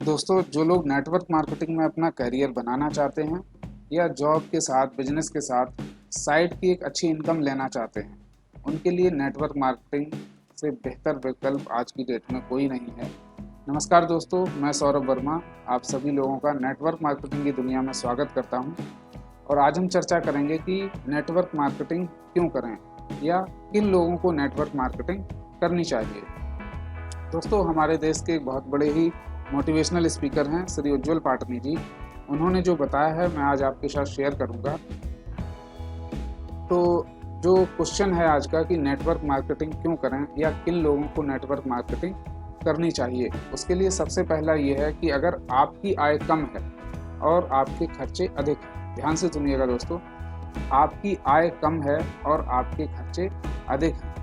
दोस्तों, जो लोग नेटवर्क मार्केटिंग में अपना करियर बनाना चाहते हैं या जॉब के साथ बिजनेस के साथ साइड की एक अच्छी इनकम लेना चाहते हैं, उनके लिए नेटवर्क मार्केटिंग से बेहतर विकल्प आज की डेट में कोई नहीं है। नमस्कार दोस्तों, मैं सौरभ वर्मा आप सभी लोगों का नेटवर्क मार्केटिंग की दुनिया में स्वागत करता हूं। और आज हम चर्चा करेंगे कि नेटवर्क मार्केटिंग क्यों करें या किन लोगों को नेटवर्क मार्केटिंग करनी चाहिए। दोस्तों, हमारे देश के एक बहुत बड़े ही मोटिवेशनल स्पीकर हैं श्री उज्ज्वल पाटनी जी। उन्होंने जो बताया है मैं आज आपके साथ शेयर करूंगा। तो जो क्वेश्चन है आज का कि नेटवर्क मार्केटिंग क्यों करें या किन लोगों को नेटवर्क मार्केटिंग करनी चाहिए, उसके लिए सबसे पहला ये है कि अगर आपकी आय कम है और आपके खर्चे अधिक हैं। ध्यान से सुनिएगा दोस्तों, आपकी आय कम है और आपके खर्चे अधिक हैं।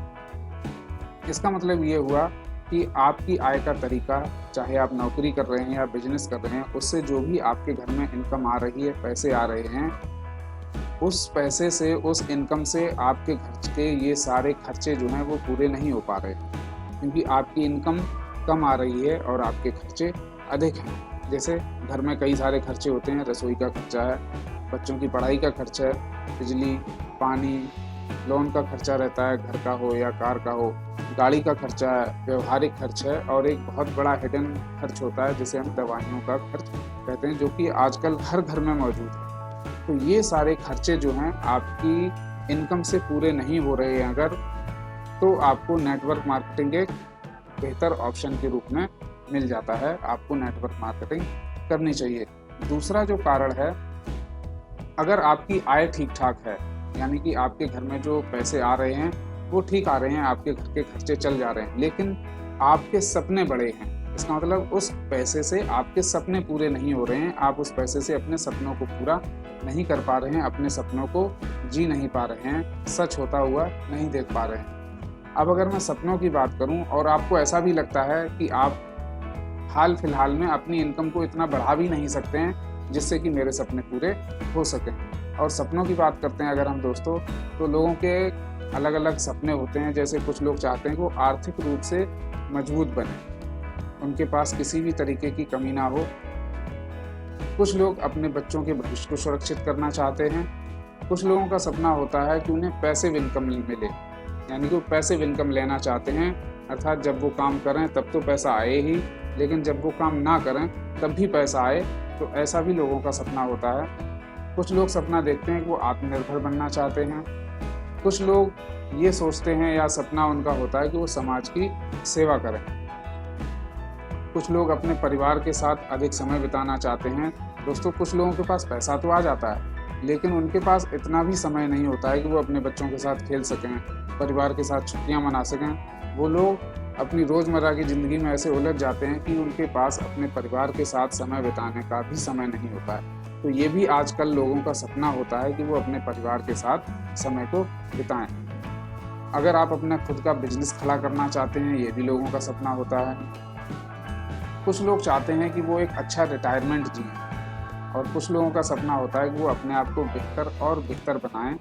इसका मतलब ये हुआ कि आपकी आय का तरीका, चाहे आप नौकरी कर रहे हैं या बिजनेस कर रहे हैं, उससे जो भी आपके घर में इनकम आ रही है, पैसे आ रहे हैं, उस पैसे से, उस इनकम से आपके घर के ये सारे खर्चे जो हैं वो पूरे नहीं हो पा रहे हैं, क्योंकि आपकी इनकम कम आ रही है और आपके खर्चे अधिक हैं। जैसे घर में कई सारे खर्चे होते हैं, रसोई का खर्चा है, बच्चों की पढ़ाई का खर्चा है, बिजली, पानी, लोन का खर्चा रहता है, घर का हो या कार का हो, गाड़ी का खर्चा है, व्यवहारिक खर्च है, और एक बहुत बड़ा हिडन खर्च होता है जिसे हम दवाइयों का खर्च कहते हैं, जो कि आजकल हर घर में मौजूद है। तो ये सारे खर्चे जो हैं आपकी इनकम से पूरे नहीं हो रहे हैं अगर, तो आपको नेटवर्क मार्केटिंग एक बेहतर ऑप्शन के रूप में मिल जाता है। आपको नेटवर्क मार्केटिंग करनी चाहिए। दूसरा जो कारण है, अगर आपकी आय ठीक ठाक है, यानी कि आपके घर में जो पैसे आ रहे हैं वो ठीक आ रहे हैं, आपके घर के खर्चे चल जा रहे हैं, लेकिन आपके सपने बड़े हैं, इसका मतलब उस पैसे से आपके सपने पूरे नहीं हो रहे हैं, आप उस पैसे से अपने सपनों को पूरा नहीं कर पा रहे हैं, अपने सपनों को जी नहीं पा रहे हैं, सच होता हुआ नहीं देख पा रहे हैं। अब अगर मैं सपनों की बात करूं और आपको ऐसा भी लगता है कि आप हाल फिलहाल में अपनी इनकम को इतना बढ़ा भी नहीं सकते हैं जिससे कि मेरे सपने पूरे हो सकें, और सपनों की बात करते हैं अगर हम दोस्तों, तो लोगों के अलग अलग सपने होते हैं। जैसे कुछ लोग चाहते हैं कि वो आर्थिक रूप से मजबूत बने, उनके पास किसी भी तरीके की कमी ना हो। कुछ लोग अपने बच्चों के भविष्य को सुरक्षित करना चाहते हैं। कुछ लोगों का सपना होता है कि उन्हें पैसिव इनकम मिले, यानी कि वो पैसिव इनकम लेना चाहते हैं, अर्थात जब वो काम करें तब तो पैसा आए ही, लेकिन जब वो काम ना करें तब भी पैसा आए। तो ऐसा भी लोगों का सपना होता है। कुछ लोग सपना देखते हैं कि वो आत्मनिर्भर बनना चाहते हैं। कुछ लोग ये सोचते हैं या सपना उनका होता है कि वो समाज की सेवा करें। कुछ लोग अपने परिवार के साथ अधिक समय बिताना चाहते हैं। दोस्तों, कुछ लोगों के पास पैसा तो आ जाता है, लेकिन उनके पास इतना भी समय नहीं होता है कि वो अपने बच्चों के साथ खेल सकें, परिवार के साथ छुट्टियां मना सकें। वो लोग अपनी रोज़मर्रा की ज़िंदगी में ऐसे उलझ जाते हैं कि उनके पास अपने परिवार के साथ समय बिताने का भी समय नहीं होता है। तो ये भी आजकल लोगों का सपना होता है कि वो अपने परिवार के साथ समय को बिताएं। अगर आप अपना खुद का बिजनेस खड़ा करना चाहते हैं, ये भी लोगों का सपना होता है। कुछ लोग चाहते हैं कि वो एक अच्छा रिटायरमेंट जिएं, और कुछ लोगों का सपना होता है कि वो अपने आप को बेहतर और बेहतर बनाएं।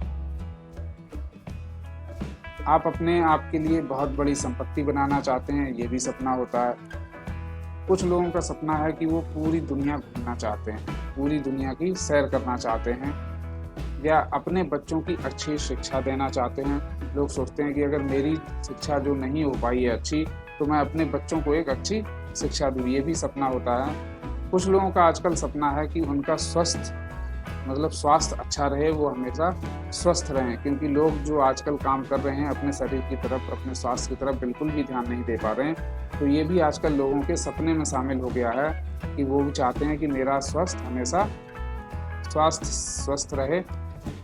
आप अपने आप के लिए बहुत बड़ी संपत्ति बनाना चाहते हैं, ये भी सपना होता है। कुछ लोगों का सपना है कि वो पूरी दुनिया घूमना चाहते हैं, पूरी दुनिया की सैर करना चाहते हैं, या अपने बच्चों की अच्छी शिक्षा देना चाहते हैं। लोग सोचते हैं कि अगर मेरी शिक्षा जो नहीं हो पाई है अच्छी, तो मैं अपने बच्चों को एक अच्छी शिक्षा दूँ, ये भी सपना होता है। कुछ लोगों का आजकल सपना है कि उनका स्वास्थ्य अच्छा रहे, वो हमेशा स्वस्थ रहें, क्योंकि लोग जो आजकल काम कर रहे हैं अपने शरीर की तरफ, अपने स्वास्थ्य की तरफ बिल्कुल भी ध्यान नहीं दे पा रहे हैं। तो ये भी आजकल लोगों के सपने में शामिल हो गया है कि वो भी चाहते हैं कि मेरा स्वास्थ्य हमेशा स्वस्थ रहे।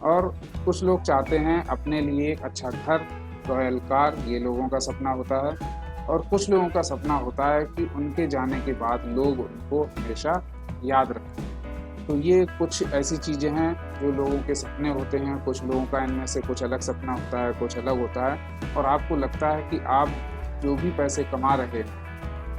और कुछ लोग चाहते हैं अपने लिए एक अच्छा घर, रॉयल कार, ये लोगों का सपना होता है। और कुछ लोगों का सपना होता है कि उनके जाने के बाद लोग उनको हमेशा याद रखें। तो ये कुछ ऐसी चीज़ें हैं जो लोगों के सपने होते हैं। कुछ लोगों का इनमें से कुछ अलग सपना होता है, कुछ अलग होता है, और आपको लगता है कि आप जो भी पैसे कमा रहे हैं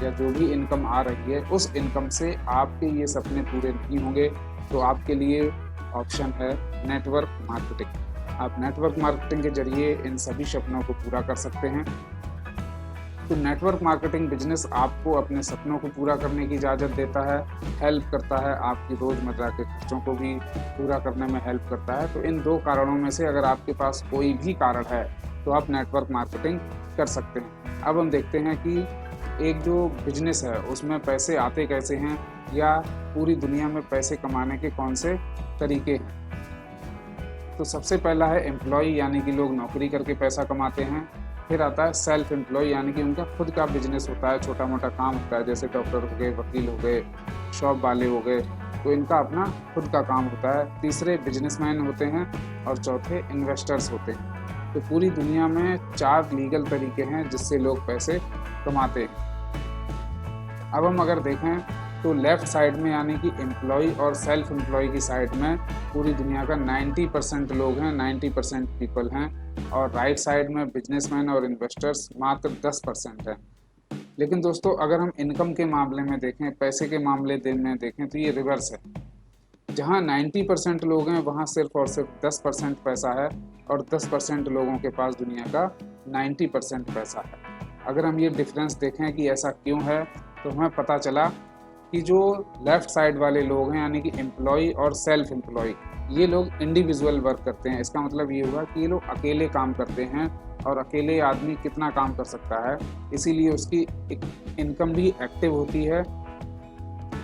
या जो भी इनकम आ रही है, उस इनकम से आपके ये सपने पूरे नहीं होंगे। तो आपके लिए ऑप्शन है नेटवर्क मार्केटिंग। आप नेटवर्क मार्केटिंग के जरिए इन सभी सपनों को पूरा कर सकते हैं। तो नेटवर्क मार्केटिंग बिजनेस आपको अपने सपनों को पूरा करने की इजाज़त देता है, हेल्प करता है, आपकी रोज़मर्रा के खर्चों को भी पूरा करने में हेल्प करता है। तो इन 2 कारणों में से अगर आपके पास कोई भी कारण है तो आप नेटवर्क मार्केटिंग कर सकते हैं। अब हम देखते हैं कि एक जो बिजनेस है उसमें पैसे आते कैसे हैं या पूरी दुनिया में पैसे कमाने के कौन से तरीके हैं। तो सबसे पहला है एम्प्लॉय, यानी कि लोग नौकरी करके पैसा कमाते हैं। फिर आता है सेल्फ एम्प्लॉय, यानी कि उनका खुद का बिजनेस होता है, छोटा मोटा काम होता है, जैसे डॉक्टर हो गए, वकील हो गए, शॉप वाले हो गए, तो इनका अपना खुद का काम होता है। तीसरे बिजनेसमैन होते हैं और चौथे इन्वेस्टर्स होते हैं। तो पूरी दुनिया में 4 लीगल तरीके हैं जिससे लोग पैसे कमाते हैं। अब हम अगर देखें तो लेफ़्ट साइड में यानी कि एम्प्लॉय और सेल्फ एम्प्लॉय की साइड में पूरी दुनिया का 90% लोग हैं, 90% पीपल हैं, और राइट साइड में बिजनेसमैन और इन्वेस्टर्स मात्र 10% हैं। लेकिन दोस्तों अगर हम इनकम के मामले में देखें, पैसे के मामले में देखें तो ये रिवर्स है। जहाँ 90% लोग हैं वहाँ सिर्फ और सिर्फ 10% पैसा है और 10% लोगों के पास दुनिया का 90% पैसा है। अगर हम ये डिफरेंस देखें कि ऐसा क्यों है तो हमें पता चला कि जो लेफ़्ट साइड वाले लोग हैं यानी कि एम्प्लॉय और सेल्फ एम्प्लॉय, ये लोग इंडिविजुअल वर्क करते हैं। इसका मतलब ये हुआ कि ये लोग अकेले काम करते हैं और अकेले आदमी कितना काम कर सकता है, इसीलिए उसकी इनकम भी एक्टिव होती है।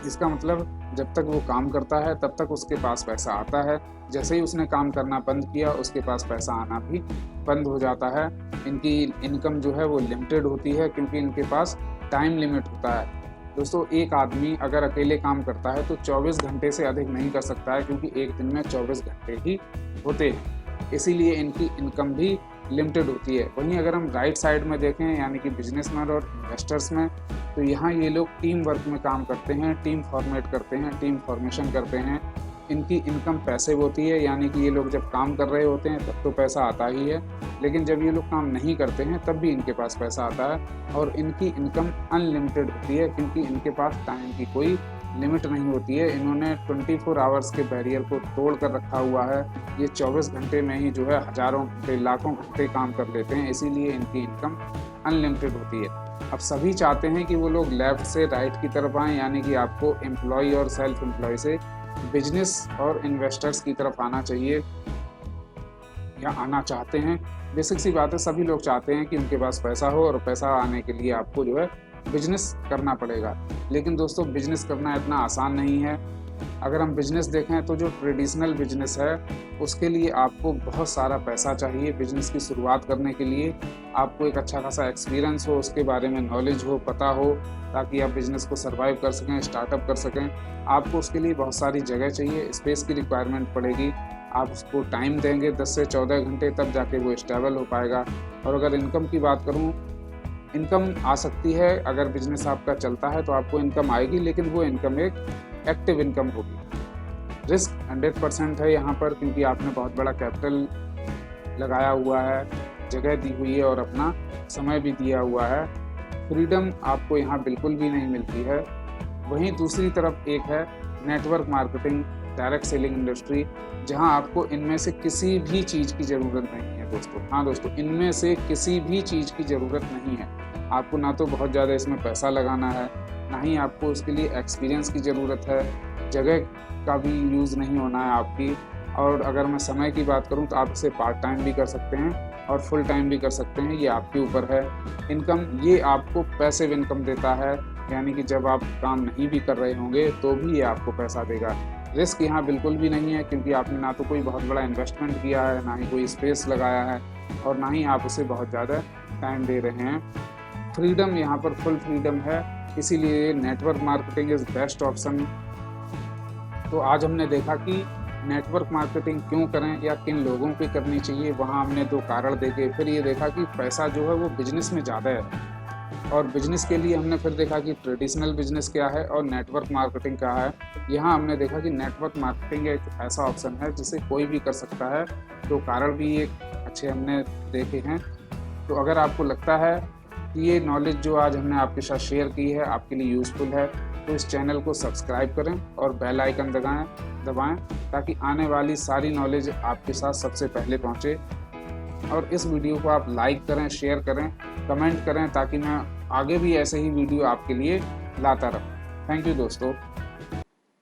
इसका मतलब जब तक वो काम करता है तब तक उसके पास पैसा आता है, जैसे ही उसने काम करना बंद किया उसके पास पैसा आना भी बंद हो जाता है। इनकी इनकम जो है वो लिमिटेड होती है क्योंकि इनके पास टाइम लिमिट होता है। दोस्तों एक आदमी अगर अकेले काम करता है तो 24 घंटे से अधिक नहीं कर सकता है क्योंकि एक दिन में 24 घंटे ही होते हैं, इसीलिए इनकी इनकम भी लिमिटेड होती है। वहीं अगर हम राइट साइड में देखें यानी कि बिजनेसमैन और इन्वेस्टर्स में, तो यहाँ ये लोग टीम वर्क में काम करते हैं, टीम फॉर्मेट करते हैं, टीम फॉर्मेशन करते हैं। इनकी इनकम पैसिव होती है, यानी कि ये लोग जब काम कर रहे होते हैं तब तो पैसा आता ही है, लेकिन जब ये लोग काम नहीं करते हैं तब भी इनके पास पैसा आता है। और इनकी इनकम अनलिमिटेड होती है क्योंकि इनके पास टाइम की कोई लिमिट नहीं होती है। इन्होंने 24 आवर्स के बैरियर को तोड़ कर रखा हुआ है। ये 24 घंटे में ही जो है हज़ारों घंटे, लाखों घंटे काम कर लेते हैं, इसीलिए इनकी इनकम अनलिमिटेड होती है। अब सभी चाहते हैं कि वो लोग लेफ़्ट से राइट की तरफ आएँ, यानी कि आपको एम्प्लॉय और सेल्फ एम्प्लॉय से बिजनेस और इन्वेस्टर्स की तरफ आना चाहिए या आना चाहते हैं। बेसिक सी बात है, सभी लोग चाहते हैं कि उनके पास पैसा हो और पैसा आने के लिए आपको जो है बिजनेस करना पड़ेगा। लेकिन दोस्तों बिजनेस करना इतना आसान नहीं है। अगर हम बिजनेस देखें तो जो ट्रेडिशनल बिजनेस है उसके लिए आपको बहुत सारा पैसा चाहिए। बिजनेस की शुरुआत करने के लिए आपको एक अच्छा खासा एक्सपीरियंस हो, उसके बारे में नॉलेज हो, पता हो, ताकि आप बिजनेस को सर्वाइव कर सकें, स्टार्टअप कर सकें। आपको उसके लिए बहुत सारी जगह चाहिए, स्पेस की रिक्वायरमेंट पड़ेगी। आप उसको टाइम देंगे 10 से 14 घंटे, तब जाके वो स्टेबल हो पाएगा। और अगर इनकम की बात करूँ, इनकम आ सकती है, अगर बिजनेस आपका चलता है तो आपको इनकम आएगी, लेकिन वो इनकम एक एक्टिव इनकम होगी। रिस्क 100% है यहाँ पर, क्योंकि आपने बहुत बड़ा कैपिटल लगाया हुआ है, जगह दी हुई है और अपना समय भी दिया हुआ है। फ्रीडम आपको यहाँ बिल्कुल भी नहीं मिलती है। वहीं दूसरी तरफ एक है network marketing, direct selling industry, जहाँ आपको इनमें से किसी भी चीज़ की ज़रूरत नहीं है दोस्तों। हाँ दोस्तों, इनमें से किसी भी चीज़ की ज़रूरत नहीं है। आपको ना तो बहुत ज़्यादा इसमें पैसा लगाना है, ना ही आपको उसके लिए एक्सपीरियंस की ज़रूरत है, जगह का भी यूज़ नहीं होना है आपकी। और अगर मैं समय की बात करूं तो आप इसे पार्ट टाइम भी कर सकते हैं और फुल टाइम भी कर सकते हैं, ये आपके ऊपर है। इनकम ये आपको पैसिव इनकम देता है, यानी कि जब आप काम नहीं भी कर रहे होंगे तो भी ये आपको पैसा देगा। रिस्क यहाँ बिल्कुल भी नहीं है, क्योंकि आपने ना तो कोई बहुत बड़ा इन्वेस्टमेंट किया है, ना ही कोई स्पेस लगाया है, और ना ही आप उसे बहुत ज़्यादा टाइम दे रहे हैं। फ्रीडम यहाँ पर फुल फ्रीडम है, इसीलिए network marketing is best option. तो आज हमने देखा कि नेटवर्क मार्केटिंग क्यों करें या किन लोगों पे करनी चाहिए, वहाँ हमने 2 कारण देखे। फिर ये देखा कि पैसा जो है वो बिजनेस में ज़्यादा है, और बिजनेस के लिए हमने फिर देखा कि ट्रेडिशनल बिजनेस क्या है और नेटवर्क मार्केटिंग क्या है। यहाँ हमने देखा कि नेटवर्क मार्केटिंग एक ऐसा ऑप्शन है जिसे कोई भी कर सकता है। 2 कारण भी एक अच्छे हमने देखे हैं। तो अगर आपको लगता है कि ये नॉलेज जो आज हमने आपके साथ शेयर की है आपके लिए यूज़फुल है, तो इस चैनल को सब्सक्राइब करें और बेल आइकन दबाएं ताकि आने वाली सारी नॉलेज आपके साथ सबसे पहले पहुंचे। और इस वीडियो को आप लाइक करें, शेयर करें कमेंट करें ताकि मैं आगे भी ऐसे ही वीडियो आपके लिए लाता रहूं। थैंक यू दोस्तों।